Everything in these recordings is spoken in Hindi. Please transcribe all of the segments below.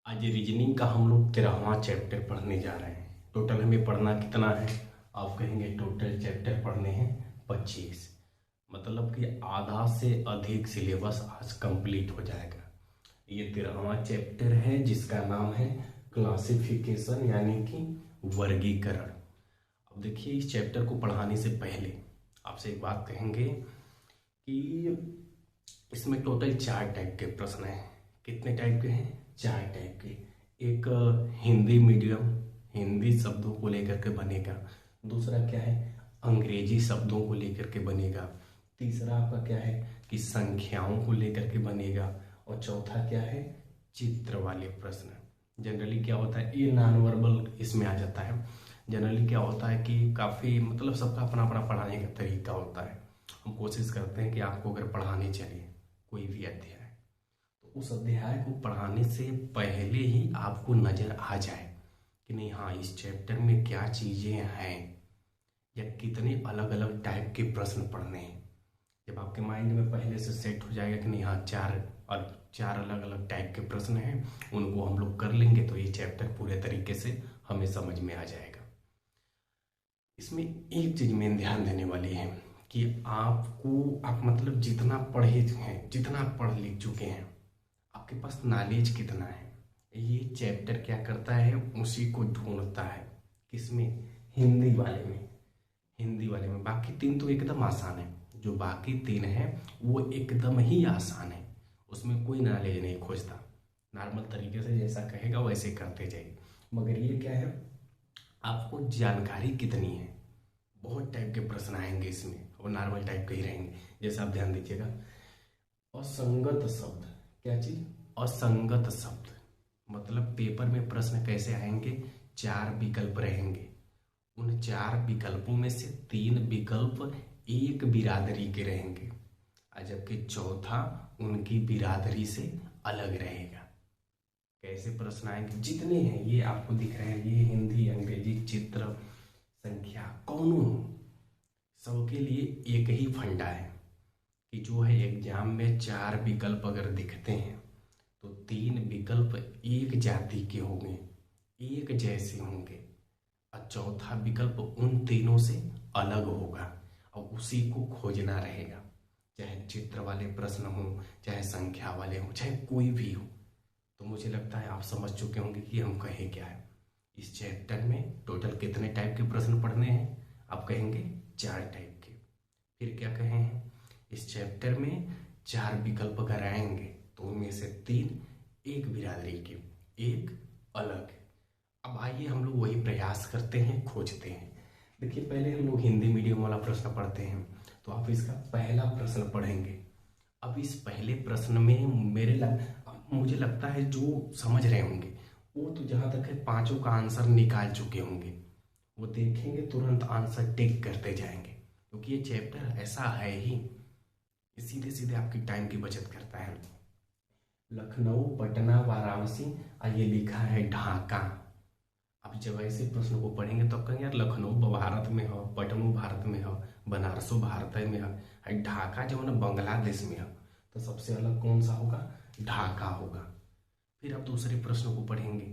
आज रीजनिंग का हम लोग 13वां चैप्टर पढ़ने जा रहे हैं। टोटल हमें पढ़ना कितना है? आप कहेंगे टोटल चैप्टर पढ़ने हैं 25। मतलब कि आधा से अधिक सिलेबस आज कंप्लीट हो जाएगा। ये 13वां चैप्टर है जिसका नाम है क्लासिफिकेशन यानी कि वर्गीकरण। अब देखिए, इस चैप्टर को पढ़ाने से पहले आपसे एक बात कहेंगे कि इसमें टोटल 4 टाइप के प्रश्न हैं। कितने टाइप के हैं? 4 टाइप के। एक हिंदी मीडियम, हिंदी शब्दों को लेकर के बनेगा। दूसरा क्या है? अंग्रेजी शब्दों को लेकर के बनेगा। तीसरा आपका क्या है कि संख्याओं को लेकर के बनेगा। और चौथा क्या है? चित्र वाले प्रश्न। जनरली क्या होता है, ये नॉन वर्बल इसमें आ जाता है। जनरली क्या होता है कि काफ़ी मतलब सबका अपना अपना पढ़ाने का तरीका होता है। हम कोशिश करते हैं कि आपको अगर पढ़ाने चलिए कोई भी अध्याय, तो उस अध्याय को पढ़ाने से पहले ही आपको नज़र आ जाए कि नहीं, हाँ, इस चैप्टर में क्या चीज़ें हैं या कितने अलग अलग टाइप के प्रश्न पढ़ने हैं। जब आपके माइंड में पहले से सेट हो जाएगा कि नहीं, हाँ, चार अलग अलग टाइप के प्रश्न हैं, उनको हम लोग कर लेंगे, तो ये चैप्टर पूरे तरीके से हमें समझ में आ जाएगा। इसमें एक चीज़ में ध्यान देने वाली है कि आप मतलब जितना पढ़े हैं, जितना पढ़ लिख चुके हैं, आपके पास नॉलेज कितना है, ये चैप्टर क्या करता है, उसी को ढूंढता है। किसमें? हिंदी वाले में। हिंदी वाले में बाकी 3 तो एकदम आसान है। जो बाकी 3 हैं वो एकदम ही आसान है, उसमें कोई नॉलेज नहीं खोजता। नॉर्मल तरीके से जैसा कहेगा वैसे करते जाइए। मगर ये क्या है, आपको जानकारी कितनी है। बहुत टाइप के प्रश्न आएंगे इसमें और नॉर्मल टाइप के ही रहेंगे। जैसे आप ध्यान दीजिएगा, असंगत शब्द। क्या चीज? असंगत शब्द। मतलब पेपर में प्रश्न कैसे आएंगे? 4 विकल्प रहेंगे, उन 4 विकल्पों में से 3 विकल्प एक बिरादरी के रहेंगे, और जबकि चौथा उनकी बिरादरी से अलग रहेगा। कैसे प्रश्न आएंगे? जितने हैं ये आपको दिख रहे हैं, ये हिंदी, अंग्रेजी, चित्र, संख्या, कौनों हो, सबके लिए एक ही फंडा है कि जो है एग्जाम में 4 विकल्प अगर दिखते हैं तो 3 विकल्प एक जाति के होंगे, एक जैसे होंगे, और चौथा विकल्प उन तीनों से अलग होगा और उसी को खोजना रहेगा। चाहे चित्र वाले प्रश्न हो, चाहे संख्या वाले हो, चाहे कोई भी हो। तो मुझे लगता है आप समझ चुके होंगे कि हम कहें क्या है। इस चैप्टर में टोटल कितने टाइप के प्रश्न पढ़ने हैं? आप कहेंगे 4 टाइप के। फिर क्या कहे हैं? इस चैप्टर में 4 विकल्प अगर आएंगे तो उनमें से 3 एक बिरादरी के, एक अलग। अब आइए हम लोग वही प्रयास करते हैं, खोजते हैं। देखिए, पहले हम लोग हिंदी मीडियम वाला प्रश्न पढ़ते हैं, तो आप इसका पहला प्रश्न पढ़ेंगे। अब इस पहले प्रश्न में मुझे लगता है जो समझ रहे होंगे वो तो जहाँ तक है 5 का आंसर निकाल चुके होंगे। वो देखेंगे तुरंत आंसर टिक करते जाएंगे, क्योंकि ये चैप्टर ऐसा है ही, सीधे सीधे आपकी टाइम की बचत करता है। लखनऊ, पटना, वाराणसी, और ये लिखा है ढाका। अब जब ऐसे प्रश्न को पढ़ेंगे तो आप कहेंगे यार, लखनऊ भारत में हो, पटना भारत में हो, बनारसो भारत में है, ढाका जो है ना बांग्लादेश में है, तो सबसे अलग कौन सा होगा? ढाका होगा। फिर आप दूसरे प्रश्न को पढ़ेंगे,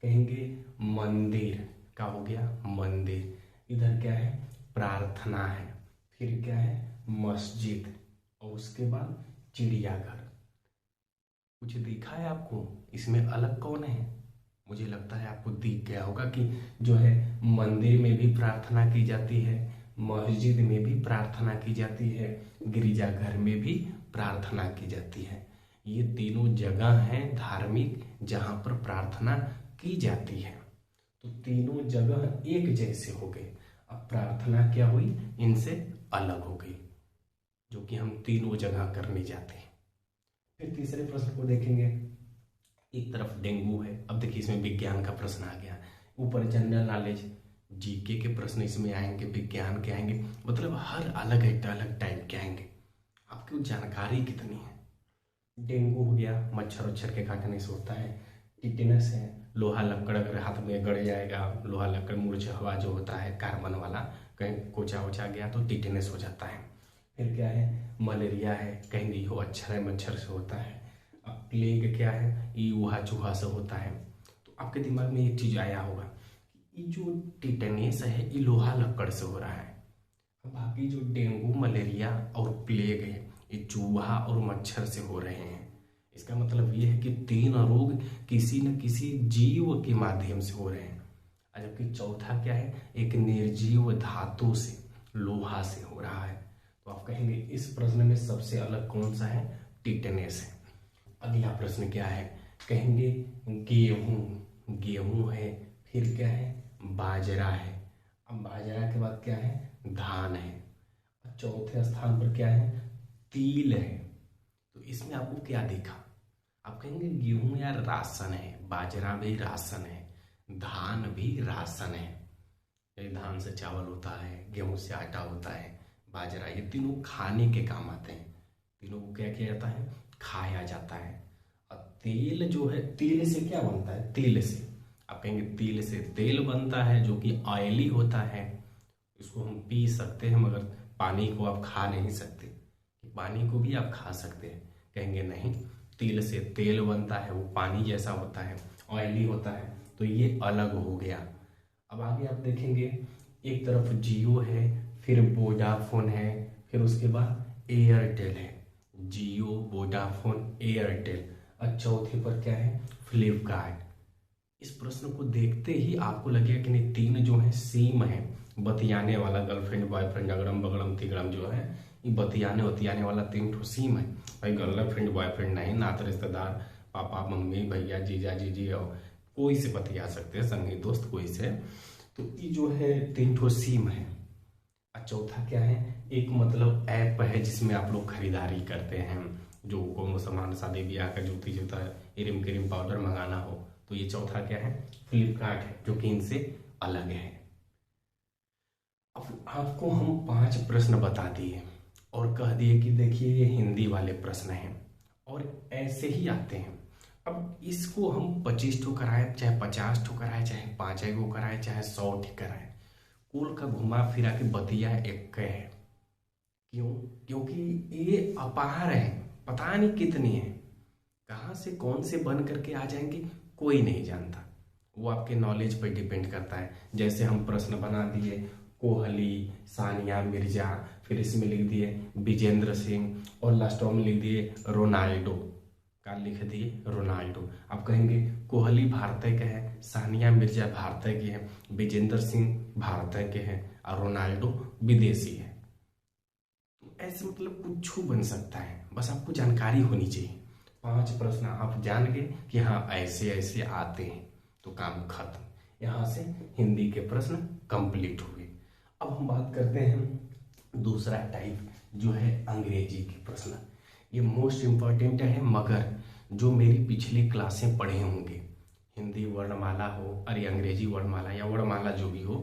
कहेंगे मंदिर का हो गया मंदिर, इधर क्या है? प्रार्थना है। फिर क्या है? मस्जिद, और उसके बाद चिड़ियाघर। कुछ दिखा है आपको इसमें अलग कौन है? मुझे लगता है आपको दिख गया होगा कि जो है मंदिर में भी प्रार्थना की जाती है, मस्जिद में भी प्रार्थना की जाती है, गिरजाघर में भी प्रार्थना की जाती है। ये तीनों जगह हैं धार्मिक जहाँ पर प्रार्थना की जाती है। तो तीनों जगह एक जैसे हो गए। अब प्रार्थना क्या हुई? इनसे अलग हो गई, जो कि हम तीनों जगह करने जाते हैं। फिर तीसरे प्रश्न को देखेंगे। एक तरफ डेंगू है। अब देखिए, इसमें विज्ञान का प्रश्न आ गया। ऊपर जनरल नॉलेज, जीके के प्रश्न इसमें आएंगे, विज्ञान के आएंगे, मतलब हर अलग अलग टाइप के आएंगे। आपकी जानकारी कितनी है? डेंगू हो गया, मच्छर उच्छर के काटने से होता है। टिटेनस है, लोहा लक्कड़ अगर हाथ में गड़ जाएगा, लोहा लक्कड़ मूर्छा जो होता है कार्बन वाला, कहीं कोचा उचा गया तो टिटेनस हो जाता है। फिर क्या है? मलेरिया है, कहीं भी हो, अच्छा है, मच्छर से होता है। अब प्लेग क्या है, ये वहा चूहा से होता है। तो आपके दिमाग में एक चीज आया होगा, ये जो टिटेनस है ये लोहा लक्कड़ से हो रहा है। बाकी जो डेंगू, मलेरिया और प्लेग है ये चूहा और मच्छर से हो रहे हैं। इसका मतलब ये है कि 3 रोग किसी न किसी जीव के माध्यम से हो रहे हैं। जबकि चौथा क्या है, एक निर्जीव धातु से, लोहा से हो रहा है। तो आप कहेंगे इस प्रश्न में सबसे अलग कौन सा है, टिटेनस है। अगला प्रश्न क्या है, कहेंगे गेहूं, गेहूं है, फिर क्या है, बाजरा है। अब बाजरा के बाद क्या है, धान है। और चौथे स्थान पर क्या है, तिल है। तो इसमें आपको क्या दिखा, आप कहेंगे गेहूं यार राशन है, बाजरा भी राशन है, धान भी राशन है। ये धान से चावल होता है, गेहूं से आटा होता है, बाजरा, ये तीनों खाने के काम आते हैं। तीनों को क्या किया जाता है, खाया जाता है। और तेल जो है, तिल से क्या बनता है, तिल से, आप कहेंगे तिल से तेल बनता है जो कि ऑयली होता है। इसको हम पी सकते हैं, मगर पानी को आप खा नहीं सकते। पानी को भी आप खा सकते हैं, कहेंगे नहीं, तिल से तेल बनता है, वो पानी जैसा होता है, ऑयली होता है। तो ये अलग हो गया। अब आगे आप देखेंगे, एक तरफ जियो है, फिर वोडाफोन है, फिर उसके बाद एयरटेल है। जियो, वोडाफोन, एयरटेल। और चौथे पर क्या है, फ्लिपकार्ट। इस प्रश्न को देखते ही आपको लगेगा कि नहीं, 3 जो है सेम है। बतियाने वाला, गर्लफ्रेंड बॉयफ्रेंड, अगड़म बगड़म तिगड़म जो है, ये बतियाने वतियाने वाला 3 ठो सेम है। भाई गर्लफ्रेंड बॉयफ्रेंड नहीं, नात रिश्तेदार, पापा मम्मी भैया जीजा जीजी और कोई से बतिया सकते हैं, संगी दोस्त कोई से। तो ये जो है 3 ठो सेम है। और चौथा क्या है, एक मतलब ऐप है जिसमें आप लोग खरीदारी करते हैं, जो कोनो सामान, शादी ब्याह का जूती जूता, इरिम क्रीम पाउडर मंगाना हो, तो ये चौथा क्या है, फ्लिपकार्ट है, जो कि इनसे अलग है। अब आपको हम 5 प्रश्न बता दिए और कह दिए कि देखिए ये हिंदी वाले प्रश्न हैं और ऐसे ही आते हैं। अब इसको हम 25 ठो कराए, चाहे 50 ठो कराए, चाहे 5 गो कराए, चाहे 100 ठो कराए, कुल का घुमा फिरा के बतिया एक है। क्यों, क्योंकि ये अपार है, पता नहीं कितनी है, कहाँ से कौन से बन करके आ जाएंगे कोई नहीं जानता। वो आपके नॉलेज पर डिपेंड करता है। जैसे हम प्रश्न बना दिए कोहली, सानिया मिर्जा, फिर इसमें लिख दिए विजेंद्र सिंह और लास्ट में लिख दिए रोनाल्डो। का लिख दिए रोनाल्डो। आप कहेंगे कोहली भारतीय के है, सानिया मिर्जा भारतीय की है, विजेंद्र सिंह भारतीय के हैं और रोनाल्डो विदेशी है। तो ऐसे मतलब कुछ बन सकता है, बस आपको जानकारी होनी चाहिए। 5 प्रश्न आप जान गए कि हाँ ऐसे ऐसे आते हैं, तो काम खत्म। यहाँ से हिंदी के प्रश्न कंप्लीट हुए। अब हम बात करते हैं दूसरा टाइप, जो है अंग्रेजी के प्रश्न। ये मोस्ट इम्पॉर्टेंट है, मगर जो मेरी पिछली क्लासें पढ़े होंगे, हिंदी वर्णमाला हो, अरे अंग्रेजी वर्णमाला या वर्णमाला जो भी हो,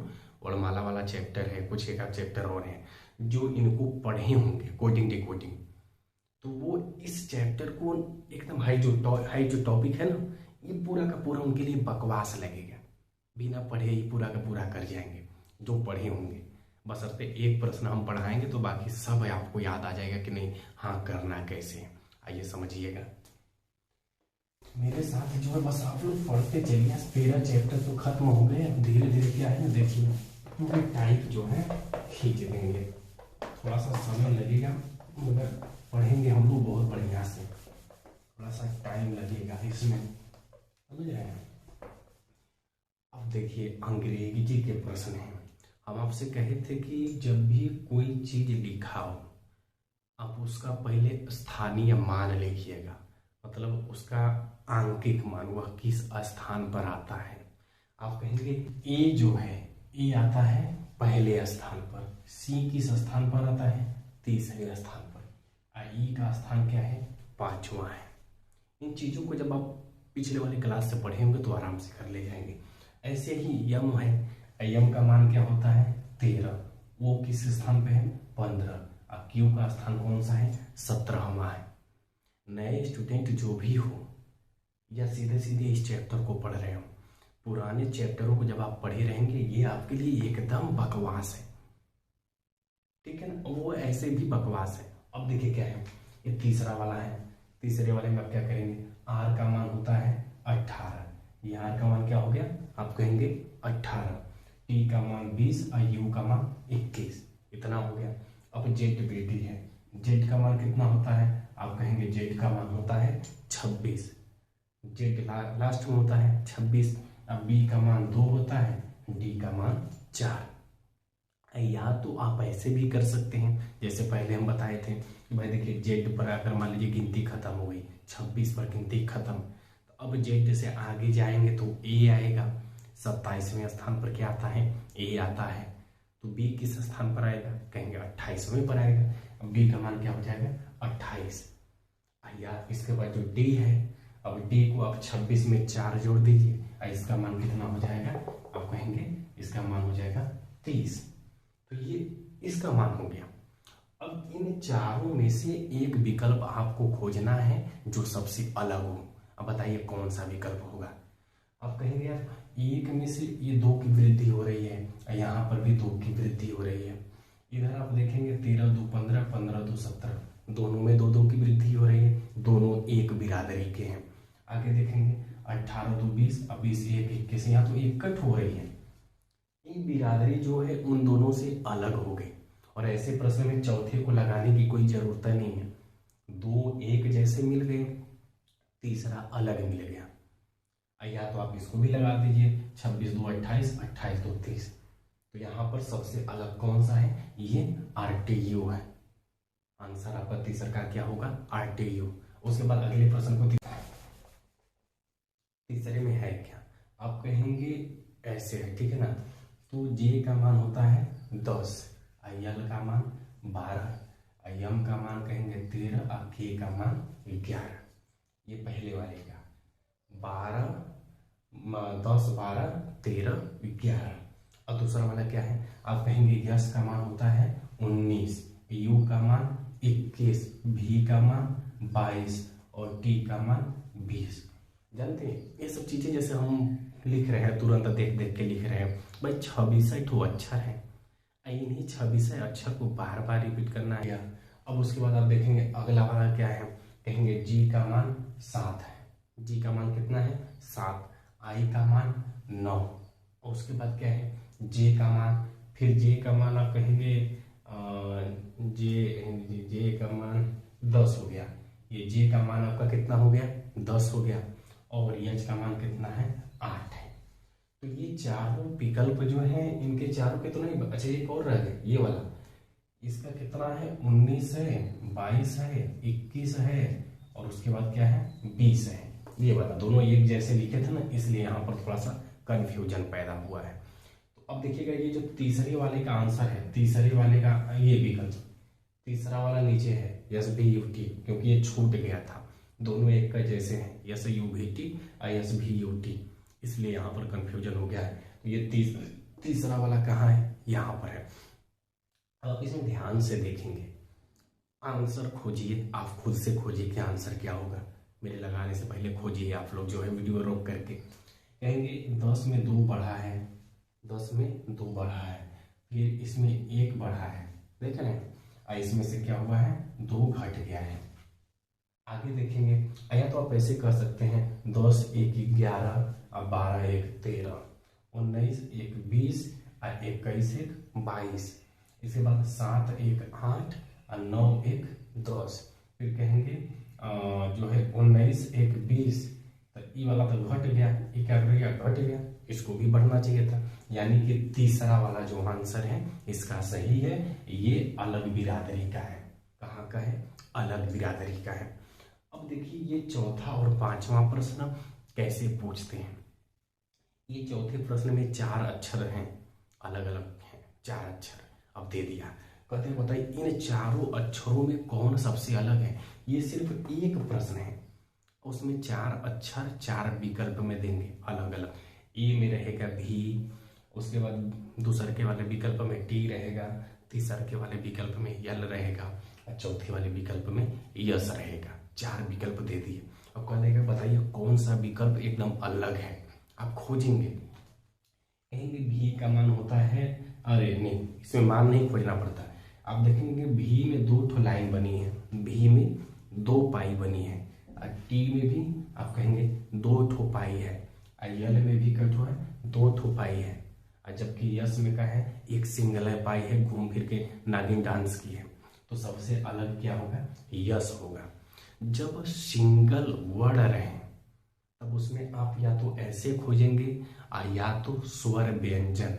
वर्णमाला वाला चैप्टर है, कुछ एक आध चैप्टर और है, जो इनको पढ़े होंगे कोडिंग डिकोडिंग, तो वो इस चैप्टर को एकदम हाई जो टॉपिक है ना, ये पूरा का पूरा उनके लिए बकवास लगेगा। बिना पढ़े ही पूरा का पूरा कर जाएंगे जो पढ़े होंगे। बशर्ते एक प्रश्न हम पढ़ाएंगे तो बाकी सब आपको याद आ जाएगा कि नहीं, हाँ करना कैसे। आइए समझिएगा मेरे साथ जो है, बस आप लोग पढ़ते चलिए। 13 चैप्टर तो खत्म हो गए। अब धीरे धीरे क्या है ना, देखिए पूरे टाइप जो है खींच देंगे। थोड़ा सा समय लगेगा, मगर पढ़ेंगे हम लोग बहुत बढ़िया से। थोड़ा सा टाइम लगेगा इसमें, समझ रहे हैं। अब देखिए अंग्रेजी के प्रश्न हैं। हम आपसे कहे थे कि जब भी कोई चीज लिखा हो, आप उसका पहले स्थानीय मान लिखिएगा, मतलब उसका आंकिक मान, वह किस स्थान पर आता है। आप कहेंगे ए जो है, ए आता है पहले स्थान पर, सी किस स्थान पर आता है, तीसरे स्थान पर, ई का स्थान क्या है, 5वां है। इन चीजों को जब आप पिछले वाली क्लास से पढ़ेंगे तो आराम से कर ले जाएंगे। ऐसे ही यम है, यम का मान क्या होता है, 13, वो किस स्थान पे है, 15। और क्यू का स्थान कौन सा है, 17वां है। नए स्टूडेंट जो भी हो या सीधे सीधे इस चैप्टर को पढ़ रहे हो, पुराने चैप्टरों को जब आप पढ़े रहेंगे, ये आपके लिए एकदम बकवास है, ठीक है ना। वो ऐसे भी बकवास है। अब देखिए क्या है, ये तीसरा वाला है, तीसरे वाले में आप क्या करेंगे, आर का मान होता है 18, ये आर का मान क्या हो गया, आप कहेंगे 18, टी का मान 20 और यू का मान 21, इतना हो गया। अब जेड बेटी है, जेड का मान कितना होता है, आप कहेंगे जेड का मान होता है 26, जेड लास्ट में होता है 26। अब बी का मान 2 होता है, डी का मान 4। या तो आप ऐसे भी कर सकते हैं जैसे पहले हम बताए थे कि भाई देखिए जेड पर अगर मान लीजिए गिनती खत्म हो गई, 26 पर गिनती खत्म, तो अब जेड से आगे जाएंगे तो ए आएगा, 27वें स्थान पर क्या आता है, ए आता है। तो बी किस स्थान पर आएगा, कहेंगे 28वें पर आएगा। अब बी का मान क्या हो जाएगा 28। या इसके बाद जो डी है, अब डी को आप 26 में 4 जोड़ दीजिए, इसका मान कितना हो जाएगा, आप कहेंगे इसका मान हो जाएगा 30। तो ये इसका मान हो गया। अब इन चारों में से एक विकल्प आपको खोजना है जो सबसे अलग हो। अब बताइए कौन सा विकल्प होगा। आप कहेंगे यार एक में से ये 2 की वृद्धि हो रही है, यहाँ पर भी 2 की वृद्धि हो रही है। इधर आप देखेंगे 13 2 15, 15 2 17, दोनों में 2 2 की वृद्धि हो रही है, दोनों एक बिरादरी के हैं। आगे देखेंगे 18 2 20, अब 20 1 21, यहाँ तो इकट्ठ हो रही है। ये बिरादरी जो है उन दोनों से अलग हो गई, और ऐसे प्रश्न में चौथे को लगाने की कोई जरूरत नहीं है। 2 एक जैसे मिल गए, तीसरा अलग मिल गया। या तो आप इसको भी लगा दीजिए, 26 2 28, 28 2 30। तो यहाँ पर सबसे अलग कौन सा है, ये RTU है। आंसर आपका तीसरा का क्या होगा, RTU। उसके बाद अगले प्रश्न को तीसरे में है क्या, आप कहेंगे ऐसे है, ठीक है ना। तो जे का मान होता है 10, एल का मान 12, एम का मान कहेंगे 13 और के का मान 11। ये पहले वाले का 12 10 12 13 11। और दूसरा वाला क्या है, आप कहेंगे यस का मान होता है 19, यू का मान 21, भी का मान 22 और टी का मान 20। जानते हैं ये सब चीजें जैसे हम लिख रहे हैं, तुरंत देख देख के लिख रहे हैं। भाई 26 तो अक्षर है, इन्हीं 26 अक्षर को बार बार रिपीट करना है। अब उसके बाद आप देखेंगे अगला वाला क्या है, कहेंगे जी का मान 7 है, जी का मान कितना है 7, आई का मान 9, और उसके बाद क्या है जे का मान, फिर जे का मान आप कहेंगे जे का मान 10 हो गया, ये जे का मान आपका कितना हो गया 10 हो गया, और एच का मान कितना है 8 है। तो ये चारों विकल्प जो है इनके चारों के तो नहीं, अच्छा एक और रह गए ये वाला, इसका कितना है 19 है, 22 है, 21 है, और उसके बाद क्या है 20 है। ये वाला दोनों एक जैसे लिखे थे ना, इसलिए यहाँ पर थोड़ा सा कंफ्यूजन पैदा हुआ है। तो अब देखिएगा ये जो तीसरे वाले का आंसर है, तीसरे वाले का ये विकल्प, तीसरा वाला नीचे है SVUT, क्योंकि ये छूट गया था, दोनों एक का जैसे हैं SUVT और SVUT, इसलिए यहाँ पर कंफ्यूजन हो गया है। तो ये तीसरा वाला कहाँ है, यहाँ पर है। अब इसमें ध्यान से देखेंगे, आंसर खोजिए, आप खुद से खोजिए कि आंसर क्या होगा। मेरे लगाने से पहले खोजिए आप लोग जो है वीडियो रोक करके। कहेंगे 10 में 2 बढ़ा है, 10 में 2 बढ़ा है, फिर इसमें 1 बढ़ा है, देख रहे हैं, और इसमें से क्या हुआ है 2 घट गया है। आगे देखेंगे, या तो आप ऐसे कर सकते हैं 10 1 11 और 12 1 13, 19 1 20 और 21 1 22, इसके बाद 7 1 8 और 9 1 10, फिर कहेंगे जो है 19 1 20, तो ये वाला तो घट गया, ये क्या कर गया घट गया, इसको भी बढ़ना चाहिए था। यानी कि तीसरा वाला जो आंसर है इसका सही है, ये अलग बिरादरी का है। कहाँ का है, अलग बिरादरी का है। अब देखिए ये चौथा और पांचवा प्रश्न कैसे पूछते हैं। ये चौथे प्रश्न में 4 अक्षर हैं, अलग अलग हैं 4 अक्षर, अब दे दिया, कहते हैं बताइए इन चारों अक्षरों में कौन सबसे अलग है। ये सिर्फ एक प्रश्न है, उसमें 4 अक्षर 4 विकल्प में देंगे अलग अलग। ए में रहेगा भी, उसके बाद दूसरे के वाले विकल्प में टी रहेगा, तीसरे के वाले विकल्प में यल रहेगा, और चौथे वाले विकल्प में यस रहेगा। 4 विकल्प दे दिए। अब कह देगा बताइए कौन सा विकल्प एकदम अलग है, आप खोजेंगे। कहेंगे भी का मान होता है, अरे नहीं इसमें मान नहीं खोजना पड़ता, आप देखेंगे भी में 2 ठो लाइन बनी है, भी में 2 पाई बनी है, और टी में भी आप कहेंगे 2 ठो पाई है, और यल में भी क्या ठो है, 2 ठो पाई है, और जबकि यस में क्या है, एक सिंगल है पाई है, घूम फिर के नागिन डांस की है। तो सबसे अलग क्या होगा, यस होगा। जब सिंगल वर्ड रहे तब उसमें आप या तो ऐसे खोजेंगे और या तो स्वर व्यंजन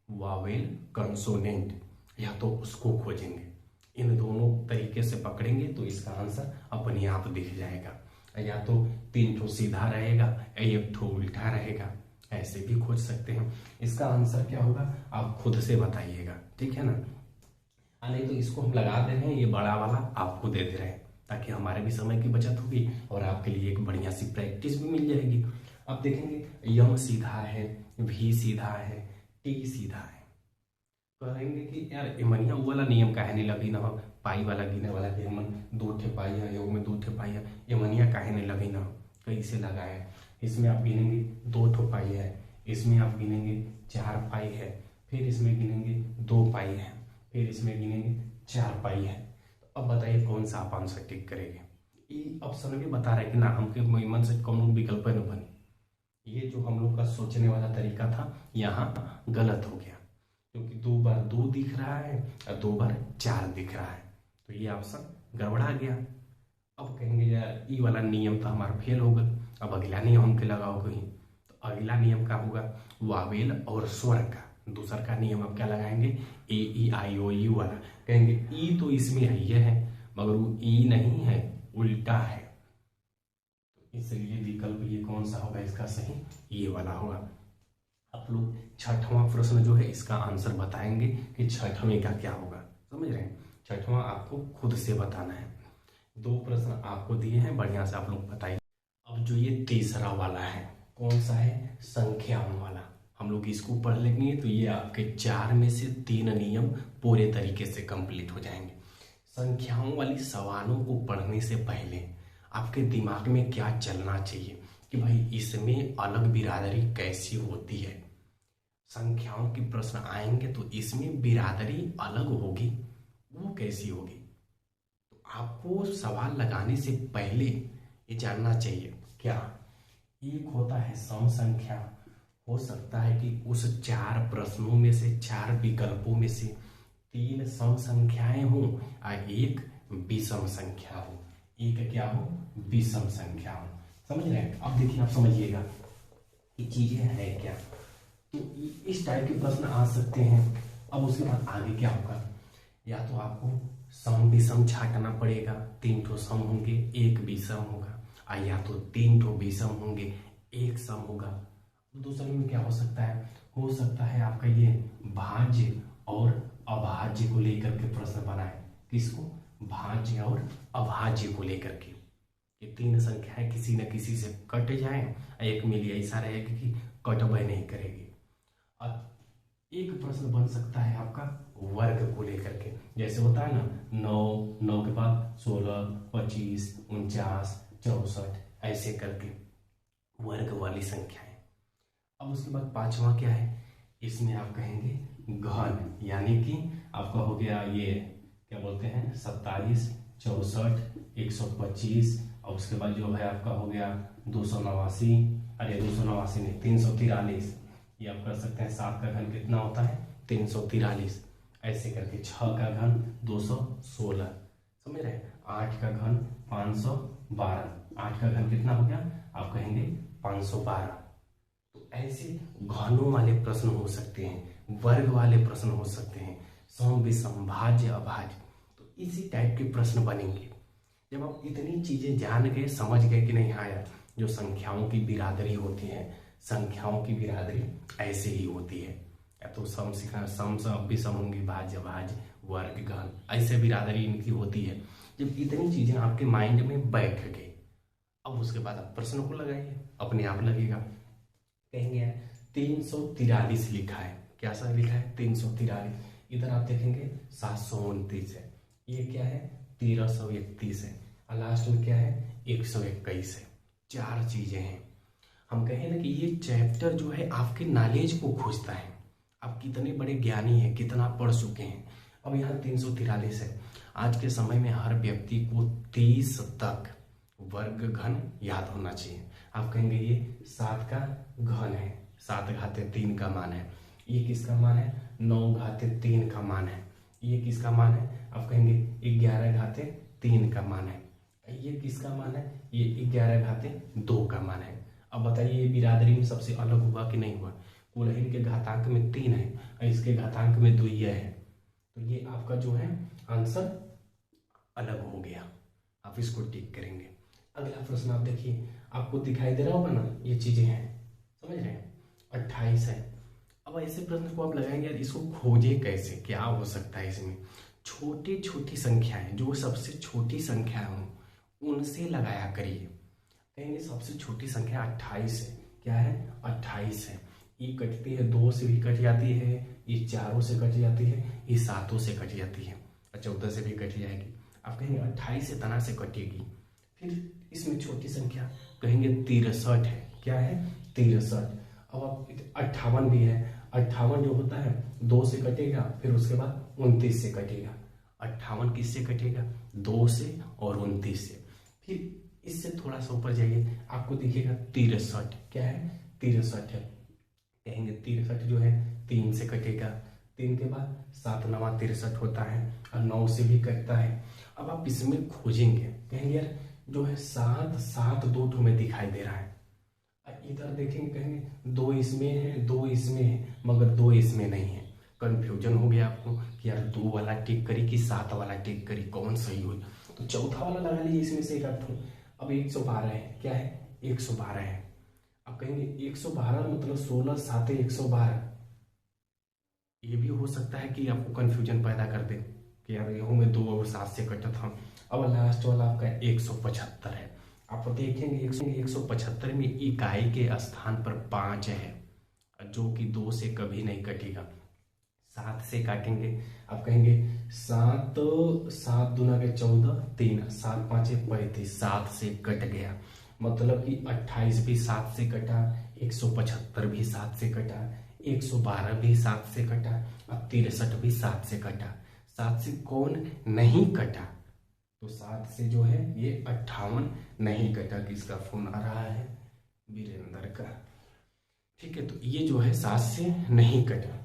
वावेल कंसोनेंट, या तो उसको खोजेंगे। इन दोनों तरीके से पकड़ेंगे तो इसका आंसर अपने आप दिख जाएगा। या तो 3 ठो सीधा रहेगा, 1 ठो उल्टा रहेगा, ऐसे भी खोज सकते हैं। इसका आंसर क्या होगा आप खुद से बताइएगा, ठीक है ना। नहीं तो इसको हम लगा दे रहे हैं, ये बड़ा वाला आपको दे दे रहे हैं ताकि हमारे भी समय की बचत होगी और आपके लिए एक बढ़िया सी प्रैक्टिस भी मिल जाएगी। अब देखेंगे यम सीधा है, भी सीधा है, टी सीधा है, कहेंगे कि यार एमनिया वाला नियम काहे नहीं लगी ना, पाई वाला गिने वाला कि हमन 2 ठे पाई है, योग में 2 ठे पाई है, एमनिया काहे नहीं लगी ना, कैसे लगा है। इसमें आप गिनेंगे 2 ठो पाई है, इसमें आप गिनेंगे 4 पाई है, फिर इसमें गिनेंगे 2 पाई है, फिर इसमें गिनेंगे 4 पाई है। तो अब बताइए कौन सा आप आंसर टिक करेंगे। ये ऑप्शन भी बता रहे कि ना हमके मन से कौन विकल्प न बने। ये जो हम लोग का सोचने वाला तरीका था यहाँ गलत हो गया, क्योंकि 2 बार 2 दिख रहा है और 2 बार 4 दिख रहा है, तो ये ऑप्शन गड़बड़ा गया। अब कहेंगे यार ये वाला नियम तो हमारा फेल हो गया, अब अगला नियम हमके लगाओ कहीं। तो अगला नियम क्या होगा, वावेल और स्वर का दूसर का नियम अब क्या लगाएंगे, ए ई आई ओ यू वाला। कहेंगे ई तो इसमें है, ये है, मगर वो ई नहीं है, उल्टा है, तो इसलिए विकल्प ये कौन सा होगा इसका सही, ये वाला होगा। आप लोग 6वां प्रश्न जो है इसका आंसर बताएंगे कि 6वें का क्या होगा, समझ रहे हैं। 6वां आपको खुद से बताना है। 2 प्रश्न आपको दिए हैं, बढ़िया से आप लोग बताइए। अब जो ये तीसरा वाला है कौन सा है, संख्याओं वाला, हम लोग इसको पढ़ लेंगे तो ये आपके 4 में से 3 नियम पूरे तरीके से कंप्लीट हो जाएंगे। संख्याओं वाली सवालों को पढ़ने से पहले आपके दिमाग में क्या चलना चाहिए कि भाई इसमें अलग बिरादरी कैसी होती है। संख्याओं के प्रश्न आएंगे तो इसमें बिरादरी अलग होगी, वो कैसी होगी। तो आपको सवाल लगाने से पहले ये जानना चाहिए क्या, एक होता है सम संख्या, हो सकता है कि उस 4 प्रश्नों में से 4 विकल्पों में से 3 सम संख्याएं हों और 1 विषम संख्या हो, एक क्या हो, विषम संख्या हो, समझ रहे हैं। अब देखिए आप समझिएगा ये चीजें हैं क्या, तो इस टाइप के प्रश्न आ सकते हैं। अब उसके बाद आगे क्या होगा, या तो आपको सम विषम छांटना पड़ेगा, 3 ठो सम होंगे 1 विषम होगा, और या तो 3 ठो विषम होंगे 1 सम होगा। दूसरे में क्या हो सकता है आपका ये भाज्य और अभाज्य को लेकर के प्रश्न बनाए। किसको, भाज्य और अभाज्य को लेकर के। ये 3 संख्याएं किसी न किसी से कट जाए, एक मिली ऐसा रहेगा कि कटबे नहीं करेगी। अब एक प्रश्न बन सकता है आपका वर्ग को लेकर के, जैसे होता है ना 9 के बाद 16, 25, 49, 64 ऐसे करके वर्ग वाली संख्याएं। अब उसके बाद 5वां क्या है, इसमें आप कहेंगे घन, यानी कि आपका हो गया ये क्या बोलते हैं 27, 64, 125, और उसके बाद जो है आपका हो गया 289, अरे 289 नहीं 343, ये आप कर सकते हैं। 7 का घन कितना होता है 343, ऐसे करके 6 का घन 216, समझ रहे हैं। 8 का घन 512, 8 का घन कितना हो गया आप कहेंगे 512। तो ऐसे घनों वाले प्रश्न हो सकते हैं, वर्ग वाले प्रश्न हो सकते हैं, सम विषम भाज्य अभाज्य, तो इसी टाइप के प्रश्न बनेंगे। जब आप इतनी चीजें जान गए, समझ गए कि नहीं, हाँ यार जो संख्याओं की बिरादरी होती है, संख्याओं की बिरादरी ऐसे ही होती है, या तो सम विषम होंगी, भाज्य अभाज्य, वर्ग घन, ऐसे बिरादरी इनकी होती है। जब इतनी चीजें आपके माइंड में बैठ गई, अब उसके बाद आप प्रश्न को लगाइए, अपने आप लगेगा। कहेंगे 343 लिखा है, क्या सा लिखा है 343, इधर आप देखेंगे 729 है, ये क्या है 1331 है, और लास्ट में क्या है 121 है। 4 चीजें हैं। हम कहें ना कि ये चैप्टर जो है आपके नॉलेज को खोजता है, आप कितने बड़े ज्ञानी हैं, कितना पढ़ चुके हैं। अब यहाँ 343 है, आज के समय में हर व्यक्ति को 30 तक वर्ग घन याद होना चाहिए। आप कहेंगे ये 7 का घन है, 7/3 का मान है। ये किसका मान है? 9/3 का मान है। ये किसका मान है? आप कहेंगे 11/3 का मान है। ये किसका मान है? ये 11/2 का मान है। अब बताइए ये बिरादरी में सबसे अलग हुआ कि नहीं हुआ? कुलहीन के घातांक में 3 है और इसके घातांक में 2 है, तो ये आपका जो है आंसर अलग हो गया। आप इसको टिक करेंगे। अगला प्रश्न आप देखिए, आपको दिखाई दे रहा होगा ना, ये चीजें हैं, समझ रहे हैं? 28 है। अब ऐसे प्रश्न को आप लगाएंगे यार इसको खोजे कैसे, क्या हो सकता है इसमें? छोटी छोटी संख्याएं, जो सबसे छोटी संख्या हो उनसे लगाया करिए। कहेंगे सबसे छोटी संख्या 28 है। क्या है? 28 है। ये कटती है, 2 से भी कट जाती है, ये 4 से कट जाती है, ये 7 से कट जाती है और 14 से भी कट जाएगी। आप कहेंगे 28 से तना से कटेगी। फिर इसमें छोटी संख्या कहेंगे 63 है। क्या है? 63। अब आप 58 भी है। 58 जो होता है 2 से कटेगा, फिर उसके बाद 29 से कटेगा। 58 किससे कटेगा? 2 से और 29 से। फिर इससे थोड़ा सा ऊपर जाइए, आपको दिखेगा 63। क्या है? 63 है। कहेंगे 63 जो है 3 से कटेगा। 3 के बाद 7 9 63 होता है और 9 से भी कटता है। अब आप इसमें खोजेंगे, कहेंगे यार जो है 7 7 2 में दिखाई दे रहा है। इधर देखेंगे, कहेंगे 2 इसमें है, 2 इसमें है, मगर 2 इसमें नहीं है। कंफ्यूजन हो गया आपको कि यार 2 वाला टिक करी कि 7 वाला टिक करी, कौन सही हुई? तो चौथा वाला लगा लीजिए इसमें से एक अर्थ। अब 112 है। क्या है? 112 है। अब कहेंगे 112 मतलब 16 7 112। ये भी हो सकता है कि आपको कंफ्यूजन पैदा कर दे कि यार ये में 2 और 7 से कटा था। अब लास्ट वाला आपका 175 है। आप देखेंगे 175 में इकाई के स्थान पर 5 है, जो कि 2 से कभी नहीं कटेगा। 7 से काटेंगे, आप कहेंगे 7 7 दूना के 14 3 7 5 35, 7 से कट गया। मतलब कि 28 भी 7 से कटा, 175 भी 7 से कटा, 112 भी 7 से कटा और 63 भी 7 से कटा। 7 से कौन नहीं कटा? तो 7 से जो है ये 58 नहीं कटा। किसका फोन आ रहा है? वीरेंद्र का। ठीक है, तो ये जो है 7 से नहीं कटा।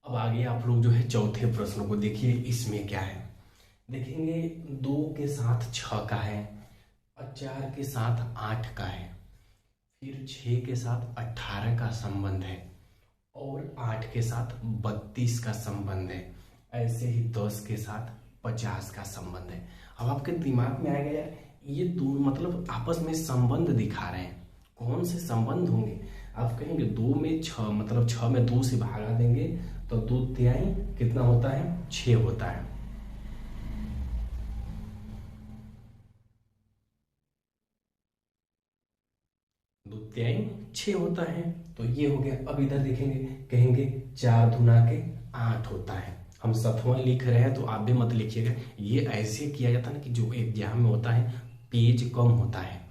अब आगे आप लोग जो है चौथे प्रश्न को देखिए। इसमें क्या है? देखेंगे 2 के साथ 6 का है और 4 के साथ 8 का है, फिर 6 के साथ 18 का संबंध है और 8 के साथ 32 का संबंध है। ऐसे ही 10 के साथ 50 का संबंध है। अब आपके दिमाग में आएगा यार ये दो मतलब आपस में संबंध दिखा रहे हैं, कौन से संबंध होंगे? आप कहेंगे 2 में 6 मतलब 6 में 2 से भागा देंगे तो 2 तिहाई कितना होता है? 6 होता है। द्वितीयाई 6 होता है, तो ये हो गया। अब इधर देखेंगे, कहेंगे 4 दूना के 8 होता है। हम सतवां लिख रहे हैं तो आप भी मत लिखिएगा। ये ऐसे किया जाता है ना कि जो एग्जाम में होता है पेज कम होता है,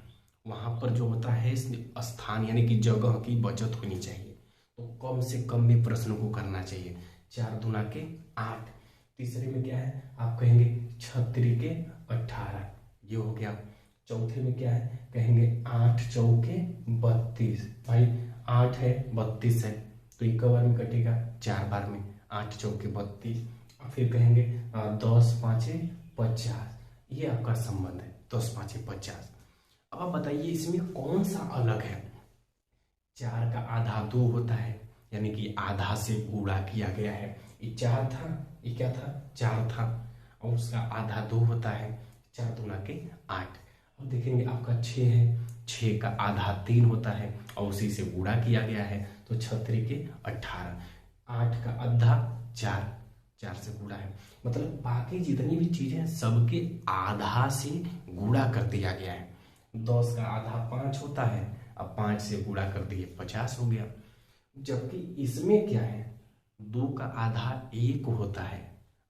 वहां पर जो होता है स्थान यानी कि जगह की बचत होनी चाहिए, तो कम से कम भी प्रश्न को करना चाहिए। 4 दूना के 8। तीसरे में क्या है? आप कहेंगे 36 के 18, ये हो गया। चौथे में क्या है? कहेंगे 8 चौके 32। भाई 8 है 32 है, तो एक बार में कटेगा, 4 बार में 8 चौके 32। और फिर कहेंगे 10 5 50, ये आपका संबंध है 10 5 50। अब आप बताइए इसमें कौन सा अलग है? 4 का आधा 2 होता है, यानी कि आधा से गुणा किया गया है। ये 4 था, ये क्या था? 4 था, और उसका आधा 2 होता है। 4 दूना के 8। अब देखेंगे आपका 6 है, 6 का आधा 3 होता है और उसी से गुणा किया गया है, तो 36 के 18। 8 का आधा 4, 4 से गुणा है। मतलब बाकी जितनी भी चीजें हैं सबके आधा से गुणा कर दिया गया है। 10 का आधा 5 होता है, अब 5 से गुणा कर दिए 50 हो गया। जबकि इसमें क्या है? 2 का आधा 1 होता है,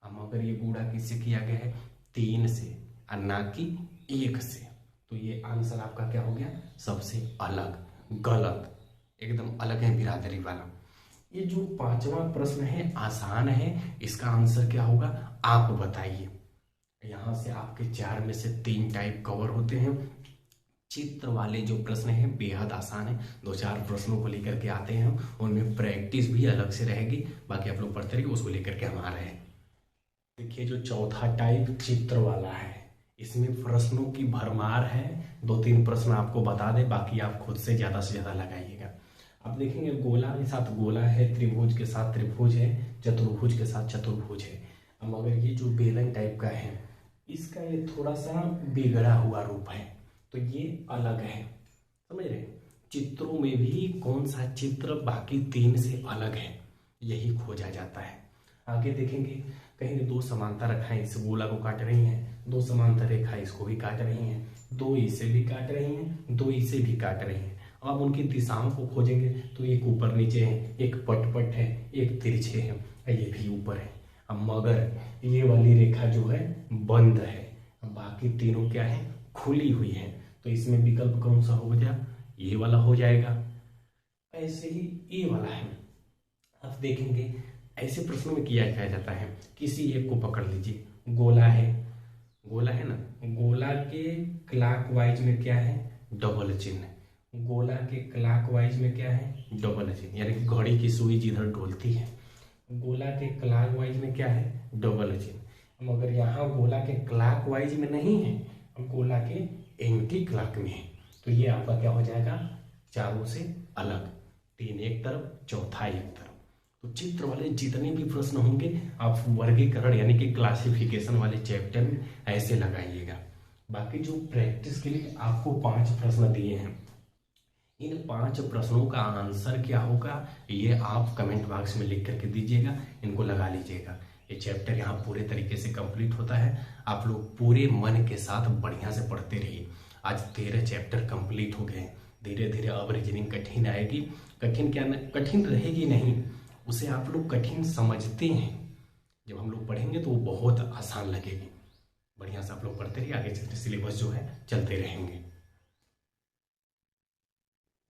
अब मगर ये गुणा किससे किया गया है? 3 से और ना कि 1 से। तो ये आंसर आपका क्या हो गया? सबसे अलग, गलत, एकदम अलग है बिरादरी वाला। ये जो 5वां प्रश्न है आसान है, इसका आंसर क्या होगा आप बताइए। यहां से आपके 4 में से 3 टाइप कवर होते हैं, चित्र वाले जो प्रश्न हैं बेहद आसान है, 2-4 प्रश्नों को लेकर के आते हैं, उनमें प्रैक्टिस भी अलग से रहेगी, बाकी आप लोग पढ़ते रहिए, उसको लेकर के हम आ रहे हैं। देखिए जो चौथा टाइप चित्र वाला है, इसमें प्रश्नों की भरमार है। 2-3 प्रश्न आपको बता दे, बाकी आप खुद से ज़्यादा लगाइएगा। आप देखेंगे गोला के साथ गोला है, त्रिभुज के साथ त्रिभुज है, चतुर्भुज के साथ चतुर्भुज है। अब अगर ये जो बेलन टाइप का है, इसका ये थोड़ा सा बिगड़ा हुआ रूप है, तो ये अलग है, समझ रहे। चित्रों में भी कौन सा चित्र बाकी 3 से अलग है, यही खोजा जाता है। आगे देखेंगे, कहीं 2 समांतर रेखाएं इस गोला को काट रही हैं, 2 समांतर रेखा इसको भी काट रही हैं, 2 इसे भी काट रही हैं, 2 इसे भी काट रही हैं। अब उनकी दिशाओं को खोजेंगे तो एक ऊपर नीचे है, एक पट है, एक तिरछे है, ये भी ऊपर है। अब मगर ये वाली रेखा जो है बंद है, अब बाकी तीनों क्या है, खुली हुई है, तो इसमें विकल्प कौन सा हो गया, ये वाला हो जाएगा। ऐसे ही ये वाला है। अब देखेंगे ऐसे प्रश्नों में किया जाता है, किसी एक को पकड़ लीजिए, गोला है ना, गोला के क्लॉकवाइज में क्या है, डबल चिन्ह। गोला के क्लॉकवाइज में क्या है, डबल चिन्ह, यानी कि घड़ी की सुई जिधर डोलती है, गोला के क्लॉकवाइज में क्या है, डबल चिन्ह। मगर यहाँ गोला के क्लॉकवाइज में नहीं है, गोला के एंटी क्लॉक में है, तो ये आपका क्या हो जाएगा, चारों से अलग, 3 एक तरफ, चौथा एक तरफ। तो चित्र वाले जितने भी प्रश्न होंगे आप वर्गीकरण यानी कि क्लासिफिकेशन वाले चैप्टर में ऐसे लगाइएगा। बाकी जो प्रैक्टिस के लिए आपको 5 प्रश्न दिए हैं, इन 5 प्रश्नों का आंसर क्या होगा ये आप कमेंट बॉक्स में लिख करके दीजिएगा, इनको लगा लीजिएगा। ये चैप्टर यहाँ पूरे तरीके से कंप्लीट होता है, आप लोग पूरे मन के साथ बढ़िया से पढ़ते रहिए। आज 13 चैप्टर कंप्लीट हो गए, धीरे धीरे अब रीजनिंग कठिन आएगी, कठिन रहेगी नहीं, उसे आप लोग कठिन समझते हैं, जब हम लोग पढ़ेंगे तो वो बहुत आसान लगेगी। बढ़िया से आप लोग पढ़ते रहिए, आगे चलते सिलेबस जो है चलते रहेंगे।